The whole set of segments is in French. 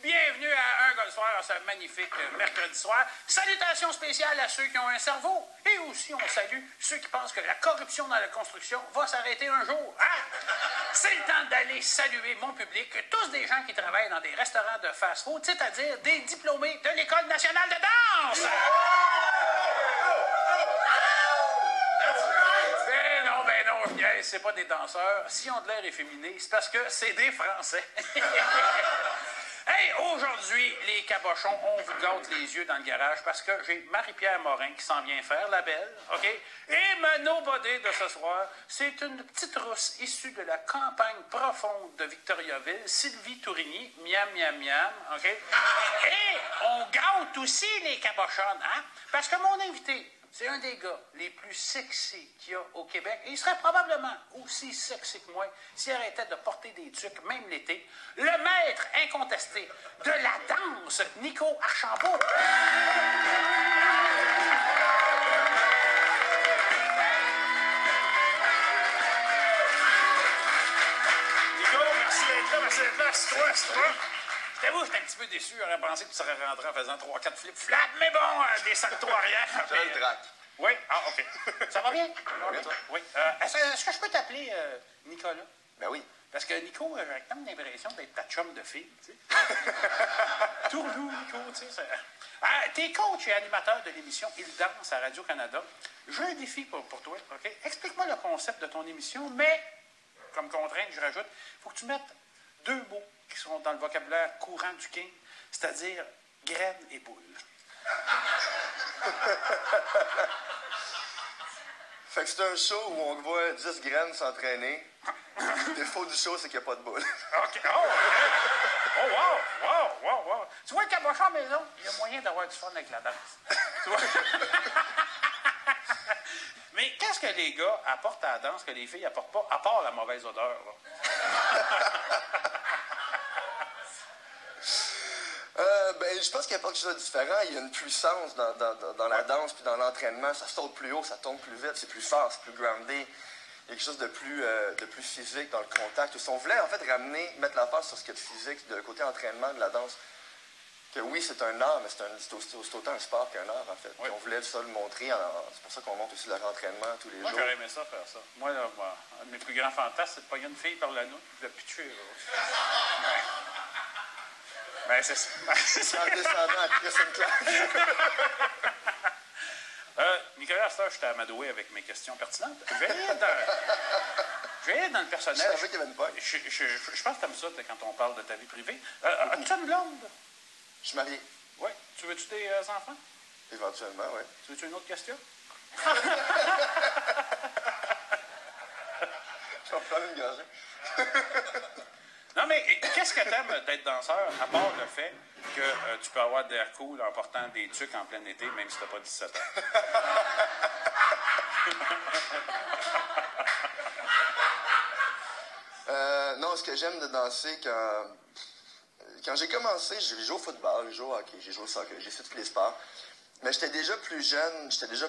Bienvenue à Un gars le soir, ce magnifique mercredi soir. Salutations spéciales à ceux qui ont un cerveau. Et aussi, on salue ceux qui pensent que la corruption dans la construction va s'arrêter un jour. Hein? C'est le temps d'aller saluer mon public, tous des gens qui travaillent dans des restaurants de fast-food, c'est-à-dire des diplômés de l'École nationale de danse. Ben non, c'est pas des danseurs. Si on de l'air efféminé, c'est parce que c'est des Français. Hey, aujourd'hui, les cabochons, on vous gâte les yeux dans le garage parce que j'ai Marie-Pierre Morin qui s'en vient faire la belle, OK? Et ma nobody de ce soir, c'est une petite rousse issue de la campagne profonde de Victoriaville, Sylvie Tourigny, miam, miam, miam, OK? Et on gâte aussi les cabochonnes, hein? Parce que mon invité, c'est un des gars les plus sexy qu'il y a au Québec. Et il serait probablement aussi sexy que moi s'il arrêtait de porter des tucs, même l'été. Le maître incontesté de la danse, Nico Archambault. Nico, merci d'être là, merci d'être là. C'est toi. Je t'avoue, j'étais un petit peu déçu. J'aurais pensé que tu serais rentré en faisant 3-4 flip-flaps, mais bon, des sacs-toi arrière. Je le traque. Oui, OK. Ça va bien? Oui. Est-ce que je peux t'appeler Nicolas? Ben oui. Parce que Nico, j'ai comme l'impression d'être ta chum de fille, tu sais. Tourlou, Nico, tu sais. T'es coach et animateur de l'émission Il danse à Radio-Canada. J'ai un défi pour toi, OK? Explique-moi le concept de ton émission, mais, comme contrainte, je rajoute, il faut que tu mettes 2 mots qui sont dans le vocabulaire courant du King, c'est-à-dire graine et boule. Fait que c'est un show où on voit 10 graines s'entraîner. Le défaut du show, c'est qu'il n'y a pas de boule. OK. Wow. Tu vois, le cabochon à la maison, il y a moyen d'avoir du fun avec la danse. Tu vois? Mais qu'est-ce que les gars apportent à la danse que les filles n'apportent pas, à part la mauvaise odeur, là? Je pense qu'il y a pas quelque chose de différent. Il y a une puissance dans la danse puis dans l'entraînement. Ça saute plus haut, ça tombe plus vite, c'est plus fort, c'est plus groundé. Il y a quelque chose de plus physique dans le contact. Si on voulait en fait mettre l'emphase sur ce qu'il y a de physique, de côté entraînement de la danse, que oui, c'est un art, mais c'est autant un sport qu'un art en fait. Oui. On voulait ça le montrer. C'est pour ça qu'on monte aussi leur entraînement tous les jours. Moi, j'aurais aimé ça, faire ça. Moi, là, un de mes plus grands fantasmes, c'est de pogner une fille par la nuque et de pitcher. Ben, c'est ça. En descendant après une claque. Nicolas, à cette heure, je t'ai amadoué avec mes questions pertinentes. Je vais aller dans le personnel. Je savais qu'il y avait une poche. Je pense que t'aimes ça quand on parle de ta vie privée. As-tu une blonde? Je suis marié. Oui. Tu veux-tu des enfants? Éventuellement, oui. Tu veux-tu une autre question? Je vais en prendre une gorgée. Non, mais qu'est-ce que t'aimes d'être danseur, à part le fait que tu peux avoir de l'air cool en portant des tucs en plein été, même si t'as pas 17 ans? Non, ce que j'aime de danser, quand j'ai commencé, j'ai joué au football, j'ai joué au hockey, j'ai joué au soccer, j'ai fait tous les sports. Mais j'étais déjà plus jeune, j'étais déjà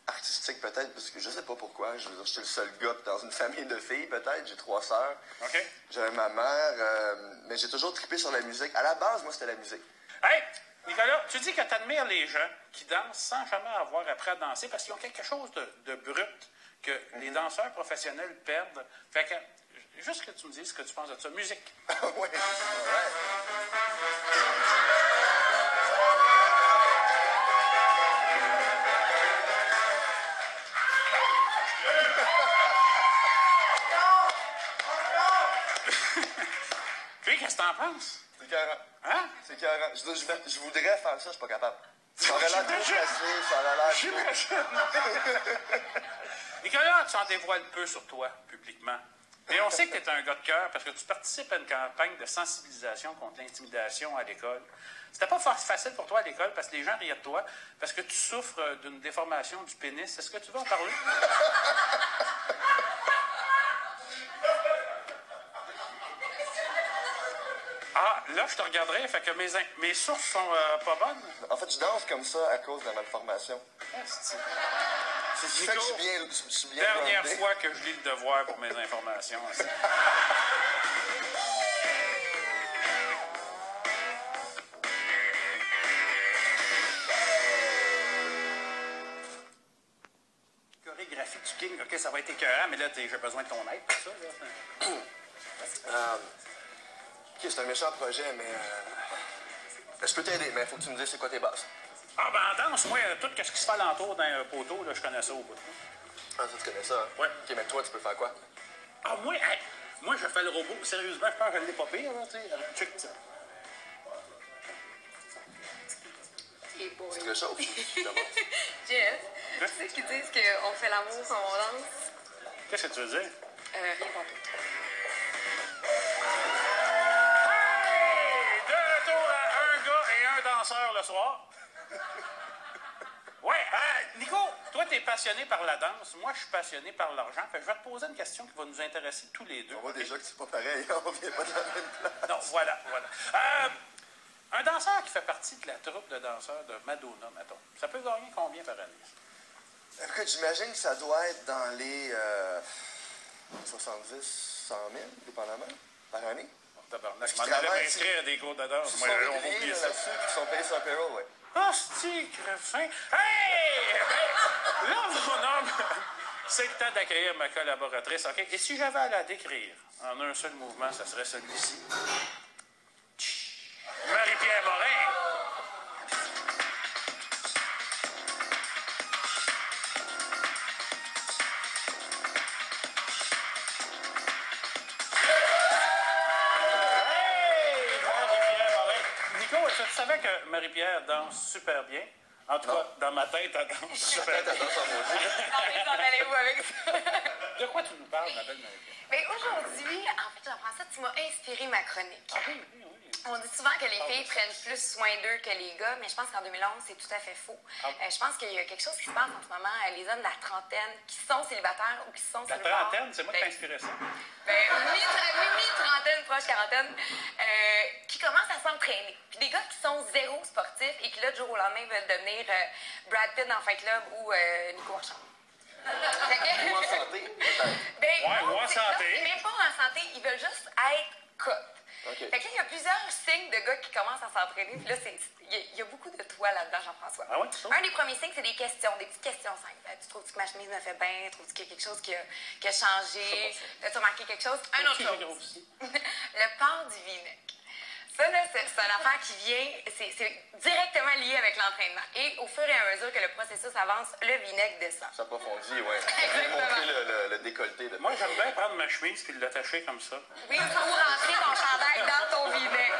artistique peut-être, parce que je sais pas pourquoi. Je veux dire, j'étais le seul gars dans une famille de filles peut-être. J'ai 3 sœurs. OK. J'avais ma mère, mais j'ai toujours trippé sur la musique. À la base, moi, c'était la musique. Hey, Nicolas, tu dis que tu admires les gens qui dansent sans jamais avoir appris à danser parce qu'ils ont quelque chose de brut que les danseurs professionnels perdent. Fait que, juste que tu me dises ce que tu penses de ça. Musique. Oui. Puis, qu'est-ce que t'en penses? C'est écœurant. Hein? C'est écœurant. Je voudrais faire ça, je suis pas capable. Ça aurait l'air trop facile, ça aurait l'air... J'imagine. Nicolas, tu en dévoiles peu sur toi, publiquement. Mais on sait que tu es un gars de cœur parce que tu participes à une campagne de sensibilisation contre l'intimidation à l'école. C'était pas facile pour toi à l'école parce que les gens riaient de toi, parce que tu souffres d'une déformation du pénis. Est-ce que tu veux en parler? Ah, là, je te regarderai, fait que mes sources sont pas bonnes. En fait, je danse comme ça à cause de la malformation. C'est C'est ça que je suis bien dernière groundé. fois que je lis le devoir pour mes informations. OK, ça va être écœurant, mais là, j'ai besoin de ton aide pour ça. Là. OK, c'est un méchant projet, mais... je peux t'aider, mais il faut que tu me dises c'est quoi tes bases. Ah, ben, en danse, moi, tout ce qui se fait alentour d'un poteau, là, je connais ça au bout. Ah, ça, tu connais ça, hein? Ouais. OK, mais toi, tu peux faire quoi? Ah, moi, hey, moi, je fais le robot. Sérieusement, je pense que je l'ai pas pire, là, tu sais. Check ça. Hey boy. Tu te réchauffes? Jeff, tu sais qu'ils disent qu'on fait l'amour quand on danse? Qu'est-ce que tu veux dire? Rien pas. Hey! De retour à un gars et un danseur le soir. Ouais, Nico, toi, t'es passionné par la danse. Moi, je suis passionné par l'argent. Fait que je vais te poser une question qui va nous intéresser tous les deux. On voit déjà que c'est pas pareil, on vient pas de la même place. Non, voilà. Un danseur qui fait partie de la troupe de danseurs de Madonna, mettons, ça peut gagner combien par année? Écoute, j'imagine que ça doit être dans les 70, 100 000, dépendamment, par année. Tabarnak, je m'en allais m'inscrire à des cours de danse. Ils Moi, sont on va réguliers oublier ça. là-dessus, puis ils sont payés sur payroll, ouais. Ah, c'est crefin. Hey! Là, mon homme, c'est le temps d'accueillir ma collaboratrice, OK? Et si j'avais à la décrire en un seul mouvement, ça serait celui-ci. Marie-Pierre Morin. Hey! Marie-Pierre Morin. Nico, est-ce que tu savais que Marie-Pierre danse super bien? En tout cas, dans ma tête, elle danse super bien. Peut-être dans son maudit. Non, mais s'en allez-vous avec ça? De quoi tu nous parles, ma belle Marie-Pierre? Mais aujourd'hui, en fait, Jean-François, tu m'as inspiré ma chronique. Ah oui, oui, oui. On dit souvent que les filles prennent plus soin d'eux que les gars, mais je pense qu'en 2011, c'est tout à fait faux. Ah. Je pense qu'il y a quelque chose qui se passe en ce moment. Les hommes de la trentaine qui sont célibataires ou qui sont La célibataires. trentaine, c'est moi qui t'ai inspiré ça. Mi-trentaine, proche quarantaine, qui commencent à s'entraîner. Puis des gars qui sont zéro sportifs et qui, là, du jour au lendemain, veulent devenir Brad Pitt dans Fight Club ou Nico Archambault. Ou en santé, peut-être. Ben, Ouais, non, ou en c'est- santé. non, c'est même pas en santé, ils veulent juste être cotes. OK. Fait que là, il y a plusieurs signes de gars qui commencent à s'entraîner. Puis là, il y a beaucoup de toi là-dedans, Jean-François. Ah ouais, tu trouves? Un des premiers signes, c'est des questions, des petites questions simples. Tu trouves que ma chemise me fait bien? Trouves-tu qu'il y a quelque chose qui a changé? As-tu remarqué quelque chose? Un autre Qui chose. j'ai grossi? Le port du V-neck. Ça, là, c'est une affaire qui vient, c'est directement lié avec l'entraînement. Et au fur et à mesure que le processus avance, le V-neck descend. Ça approfondit, ouais. Viens montrer le décolleté de Moi, j'aime bien prendre ma chemise puis l'attacher comme ça. Oui, pour rentrer ton chandail dans ton V-neck.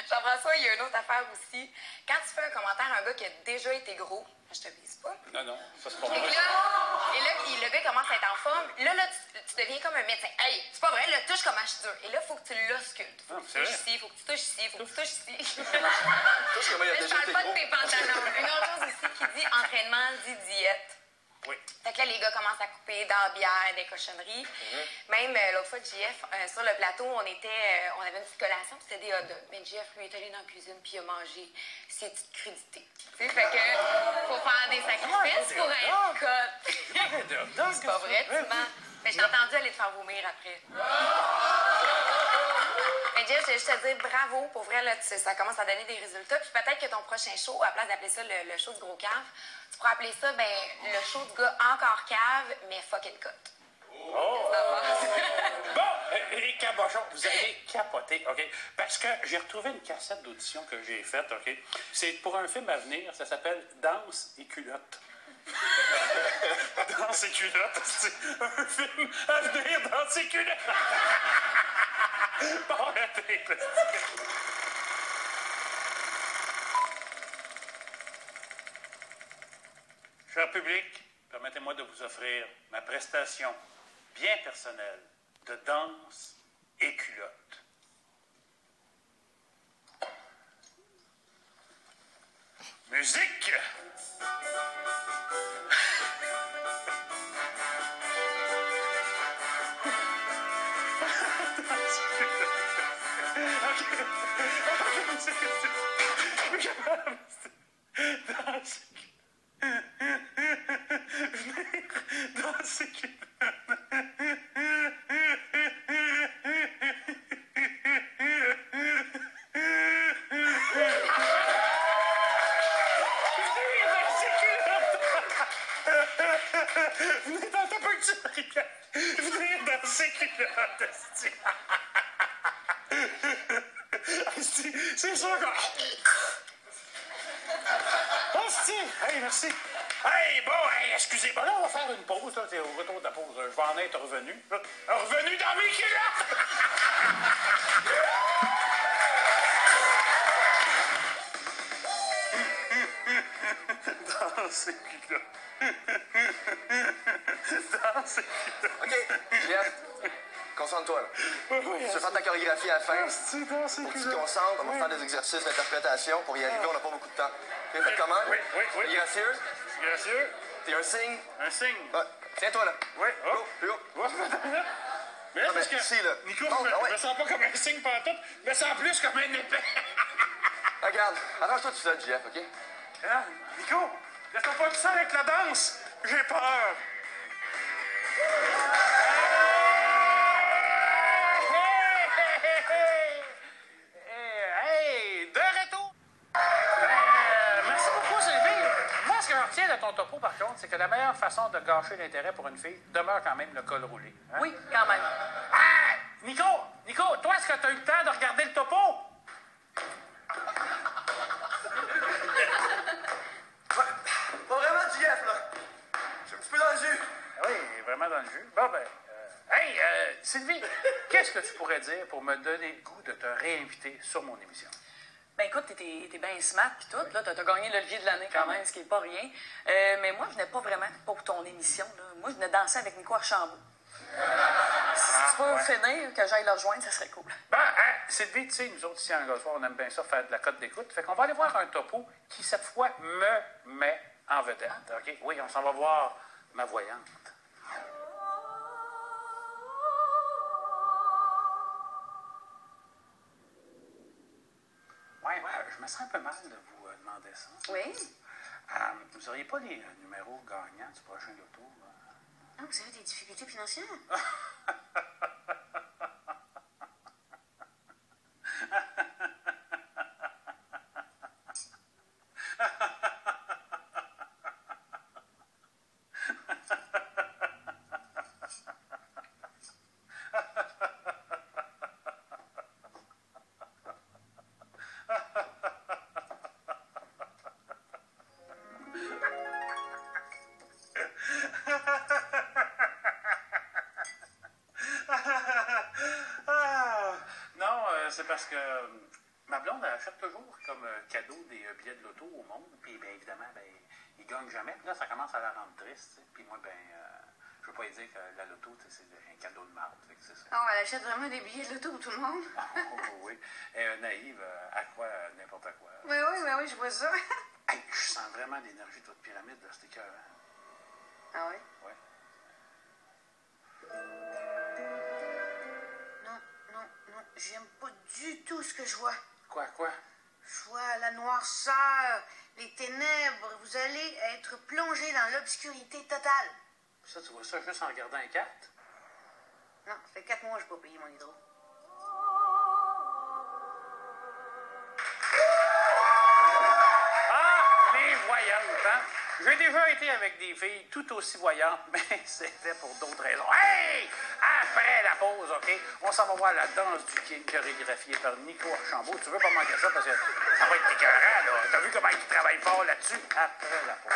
Jean-François, il y a une autre affaire aussi. Quand tu fais un commentaire à un gars qui a déjà été gros, je te vise pas. Non, non, ça c'est pas Et moi. là, le gars commence à être en forme. Là, tu deviens comme un médecin. Hey, c'est pas vrai, le touche comme je dure. Et là, il faut que tu l'auscultes. Faut Ah, que tu c'est touches vrai. ici, faut que tu touches ici, faut que tu touches ici. Tout ce que moi, il a Mais je déjà parle été pas gros. de tes pantalons. Une autre chose aussi qui dit entraînement dit diète. Oui. Fait que là, les gars commencent à couper dans la bière, des cochonneries. Même l'autre fois, JF, sur le plateau, on avait une petite collation, puis c'était des hot dogs. Mais JF, lui, est allé dans la cuisine, puis il a mangé ses petites crudités. Tu sais, fait que faut faire des sacrifices pour être cote. C'est pas vrai, tu mens. Mais je t'ai entendu aller te faire vomir après. Mais Jeff, je vais juste te dire bravo. Pour vrai, là, ça commence à donner des résultats. Puis peut-être que ton prochain show, à la place d'appeler ça le show du gros cave, tu pourrais appeler ça le show du gars encore cave, mais fucking cut. Oh! Bon, les cabochons, vous allez capoter, OK? Parce que j'ai retrouvé une cassette d'audition que j'ai faite, OK? C'est pour un film à venir, ça s'appelle Danse et culotte. Danse et culotte, c'est un film à venir, Danse et culotte. Bon, arrêtez, là. Cher public, permettez-moi de vous offrir ma prestation bien personnelle de danse et culotte. Musique! C'est sûr que... Hostie! Hey, merci. Hey, bon, hey, excusez. Bon, là, on va faire une pause. Là, c'est au retour de la pause. Je vais en être revenu. Revenu dans mes culottes! Dans ses culottes. Dans ses culottes. OK, Jeff, concentre-toi, là. Oui, Tu vas faire ta chorégraphie à la fin. Hostie, dans ses Faut que tu te culottes. concentres, on va faire des exercices d'interprétation. Pour y arriver, on n'a pas beaucoup de temps. OK, fais comment? Oui. T'es gracieux? Gracieux. T'es un signe? Un signe. Ouais. Tiens-toi, là. Oui. Plus haut, plus haut. Mais là, Ah, parce ben, que... ici, là. Nico, Oh, je ouais. me sens pas comme un signe pantoute, je me sens plus comme un épée. Regarde, arrange-toi tout seul, Jeff, OK? Hein? Nico, laisse-moi pas tout seul avec la danse. J'ai peur. Hey, de retour. Merci beaucoup, Sylvie. Moi, ce que je retiens de ton topo, par contre, c'est que la meilleure façon de gâcher l'intérêt pour une fille demeure quand même le col roulé. Hein? Oui, quand même. Ah! Nico, toi, est-ce que tu as eu le temps de regarder le topo? Pas vraiment, Jeff, là. Je suis un petit peu dans le jus. Oui, vraiment dans le jus. Bon, ben, hey, Sylvie, qu'est-ce que tu pourrais dire pour me donner le goût de te réinviter sur mon émission? Ben écoute, t'es bien smart pis tout, là, t'as gagné l'Olivier de l'année quand même, ce qui est pas rien. Mais moi, je venais pas vraiment pour ton émission, là. Moi, je venais danser avec Nico Archambault. Si tu peux finir, que j'aille le rejoindre, ça serait cool. Ben, hein, Sylvie, tu sais, nous autres, ici, en Gossoir, on aime bien ça, faire de la cote d'écoute. Fait qu'on va aller voir un topo qui, cette fois, me met en vedette. OK? Oui, on s'en va voir ma voyante. Ouais, je me sens un peu mal de vous demander ça. Oui? Vous auriez pas les numéros gagnants du prochain loto? Ah, vous avez des difficultés financières? C'est parce que ma blonde, elle achète toujours comme cadeau des billets de loto au monde. Puis, bien évidemment, ben, ils gagnent jamais. Puis là, ça commence à la rendre triste. Puis moi, ben, je veux pas lui dire que la loto, c'est un cadeau de marde. C'est ça. Oh, elle achète vraiment des billets de loto pour tout le monde? Oui. Elle est naïve à quoi, n'importe quoi. Oui, je vois ça. Hey, je sens vraiment l'énergie de votre pyramide, là. C'était cœur. Ah oui? Oui. Non, j'aime pas du tout ce que je vois. Quoi? Je vois la noirceur, les ténèbres. Vous allez être plongé dans l'obscurité totale. Ça, tu vois ça juste en regardant les cartes? Non, ça fait 4 mois que je n'ai pas payé mon hydro. Ah, les voyantes, hein? J'ai déjà été avec des filles tout aussi voyantes, mais c'était pour d'autres raisons. Hey! Après la pause, OK? On s'en va voir la danse du king chorégraphiée par Nico Archambault. Tu veux pas manquer ça parce que ça va être écœurant, là. T'as vu comment il travaille fort là-dessus? Après la pause.